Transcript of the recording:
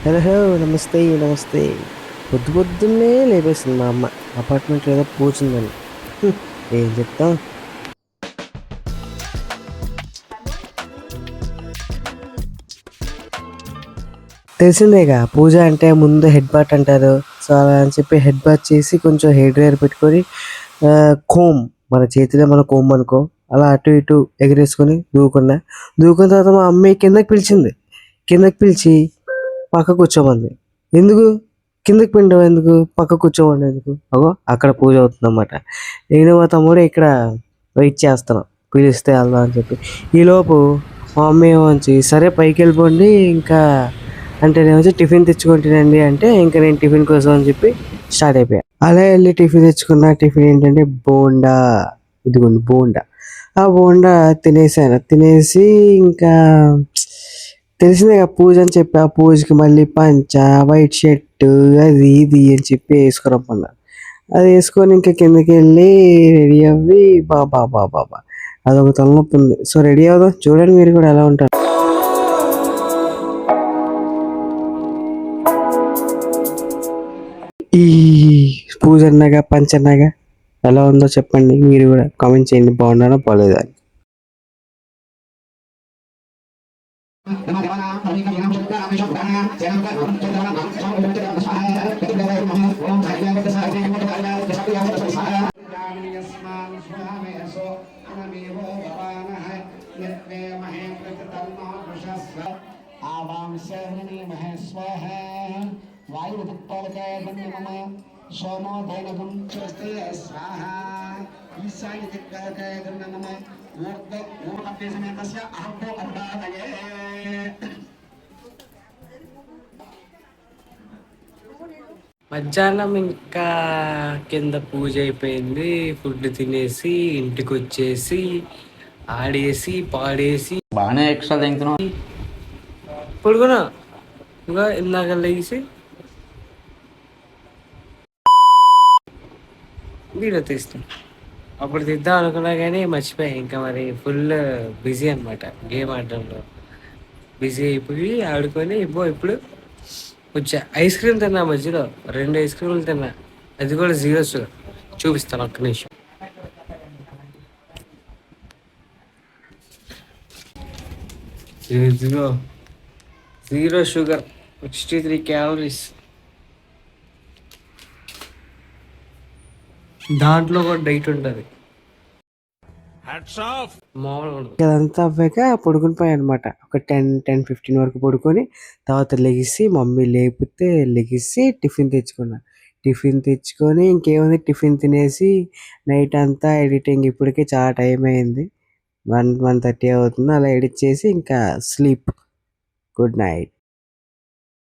Hello నమస్తే నమస్తే. పొద్దు పొద్దున్నే లేపేసింది మా అమ్మ. అపార్ట్మెంట్లో ఏదో పూచుందని. ఏం చెప్తాం. తెలిసిందేగా, పూజ అంటే ముందు హెడ్ బాత్ అంటారు. సో అలా అని చెప్పి హెడ్ బాత్ చేసి కొంచెం హెయిర్ డ్రైయర్ పెట్టుకొని కోమ్, మన చేతిలో మన కోమ్ అనుకో, అలా అటు ఇటు ఎగరేసుకొని దూకున్న తర్వాత మా అమ్మాయి కిందకి పిలిచింది. కిందకి పిలిచి పక్క కూర్చోమంది. ఎందుకు? కిందకి పిండవు ఎందుకు? పక్క కూర్చోమండి ఎందుకు? అగో అక్కడ పూజ అవుతుందన్నమాట. నేను మా తమ్ముడు ఇక్కడ వెయిట్ చేస్తున్నాం, పిలిస్తే వెళ్దాం అని చెప్పి. ఈలోపు మా మమ్మీ ఏమొచ్చి సరే పైకి వెళ్ళిపోండి ఇంకా అంటే, నేను వచ్చి టిఫిన్ తెచ్చుకుంటానండి అంటే, ఇంకా నేను టిఫిన్ కోసం అని చెప్పి స్టార్ట్ అయిపోయా. అలా వెళ్ళి టిఫిన్ తెచ్చుకున్న. టిఫిన్ ఏంటంటే బోండా. ఇదిగోండి బోండా. ఆ బోండా తినేసాను. తినేసి ఇంకా తెలిసిందే పూజ అని చెప్పి, ఆ పూజకి మళ్ళీ పంచ, వైట్ షర్ట్, అది ఇది అని చెప్పి వేసుకురమ్మన్నారు. అది వేసుకొని ఇంకా కిందకి వెళ్ళి రెడీ అవ్వి బాబా బాబా బాబా అదొక తలనొప్పి ఉంది. సో రెడీ అవుదాం, చూడండి మీరు కూడా ఎలా ఉంటారు. ఈ పూజ అన్నాగా పంచ అన్నాగా ఎలా ఉందో చెప్పండి, మీరు కూడా కామెంట్ చేయండి, బాగున్నానో బాగోలేదా అని. सोमो धैनगुं स्वस्ति स्वाहा ईशाय दिक्काय नमः ऊर्ध्व ऊर्ध्व समेतस्य अहंभो अवधातये మధ్యాహ్నం ఇంకా కింద పూజ అయిపోయింది. ఫుడ్ తినేసి ఇంటికి వచ్చేసి ఆడేసి పాడేసి బాగానే ఎక్స్ట్రా తింటున్నావు. పడుకున్నా. ఇంకా ఇందాక లేచి వీడియో తీస్తాం. అప్పుడు తీద్దాం అనుకున్నా కానీ మర్చిపోయా. ఇంకా మరి ఫుల్ బిజీ అనమాట, గేమ్ ఆడడంలో బిజీ అయిపోయి ఆడుకొని ఇప్పుడు వచ్చా. ఐస్ క్రీమ్ తిన్నా మధ్యలో, 2 ఐస్ క్రీమ్లు తిన్నా. అది కూడా 0 షుగర్. చూపిస్తాను ఒక్క నిమిషం. ఇదిగో 0 షుగర్, 63 క్యాలరీస్. దాంట్లో కూడా డైట్ ఉంటుంది. అదంతా అవ్వాక పడుకుని పోయా అనమాట. ఒక 10-15 వరకు పడుకొని తర్వాత లెగిసి మమ్మీ లేపితే లెగిసి టిఫిన్ తెచ్చుకున్నా. టిఫిన్ తెచ్చుకొని ఇంకేముంది, టిఫిన్ తినేసి నైట్ అంతా ఎడిటింగ్. ఇప్పటికే చాలా టైం అయింది, 1-1:30 అవుతుంది. అలా ఎడిట్ చేసి ఇంకా స్లీప్. Good night.